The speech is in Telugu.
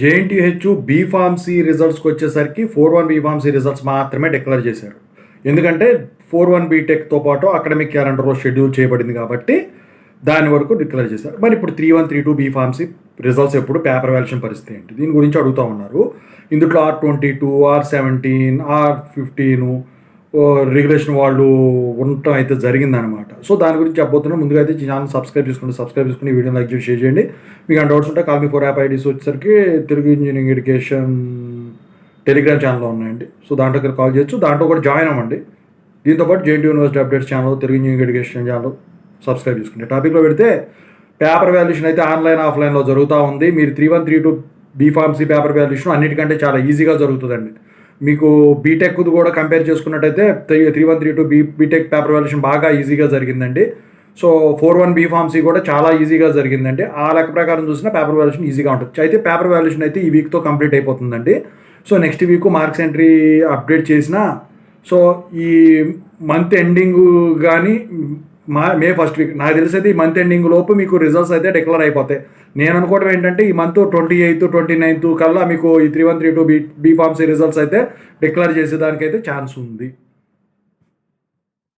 జేఎన్టీహెచ్ బీఫార్మసీ రిజల్ట్స్కి వచ్చేసరికి 4-1 బీఫార్మసీ రిజల్ట్స్ మాత్రమే డిక్లేర్ చేశారు. ఎందుకంటే 4-1 బీటెక్తో పాటు అకాడమిక్ క్యాలెండర్లో షెడ్యూల్ చేయబడింది కాబట్టి దాని వరకు డిక్లేర్ చేశారు. మరి ఇప్పుడు 3-1, 3-2 బీఫార్మసీ రిజల్ట్స్ ఎప్పుడు పేపర్ వాల్యుయేషన్ పరిస్థితి ఏంటి, దీని గురించి అడుగుతూ ఉన్నారు. ఇందులో R22, R17, R15 రెగ్యులేషన్ వాళ్ళు ఉండటం అయితే జరిగిందనమాట. సో దాని గురించి చెప్పబోతున్నాం. ముందుగా అయితే ఛానల్ సబ్స్క్రైబ్ చేసుకుని వీడియో లైక్ చేసి షేర్ చేయండి. మీకు ఆ డౌట్స్ ఉంటే కాల్ మీ 4 యాప్ ఐడీస్ వచ్చేసరికి తెలుగు ఇంజనీరింగ్ ఎడ్యుకేషన్ టెలిగ్రామ్ ఛానల్లో ఉన్నాయండి. సో దాంట్లోకి కాల్ చేయొచ్చు, దాంట్లో కూడా జాయిన్ అవ్వండి. దీంతోపాటు JNTU university updates channel, Telugu engineering education channel subscribe చేసుకుంటే. టాపిక్లో పెడితే పేపర్ వాల్యుయేషన్ అయితే ఆన్లైన్ ఆఫ్లైన్లో జరుగుతూ ఉంది. మీరు 3-1, 3-2 బీఫార్మసీ పేపర్ వాల్యుయేషన్ అన్నిటికంటే చాలా ఈజీగా జరుగుతుందండి. మీకు బీటెక్ కూడా కంపేర్ చేసుకున్నట్టయితే 3-1, 3-2 బీటెక్ పేపర్ వాల్యుయేషన్ బాగా ఈజీగా జరిగిందండి. సో 4-1 బీఫార్మసీ కూడా చాలా ఈజీగా జరిగిందండి. ఆ లెక్క ప్రకారం చూసినా పేపర్ వాల్యుయేషన్ ఈజీగా ఉంటుంది. అయితే పేపర్ వాల్యుయేషన్ అయితే ఈ వీక్తో కంప్లీట్ అయిపోతుందండి. So next week marks entry update చేసిన, సో ఈ మంత్ ఎండింగ్ కానీ మే ఫస్ట్ వీక్ నాకు తెలిసి అయితే ఈ మంత్ ఎండింగ్ లోపు మీకు రిజల్ట్స్ అయితే డిక్లేర్ అయిపోతాయి. నేను అనుకోవడం ఏంటంటే ఈ మంత్ 28th, 29th కల్లా మీకు ఈ 3-1, 3-2 బీఫార్మసీ రిజల్ట్స్ అయితే డిక్లేర్ చేసేదానికైతే ఛాన్స్ ఉంది.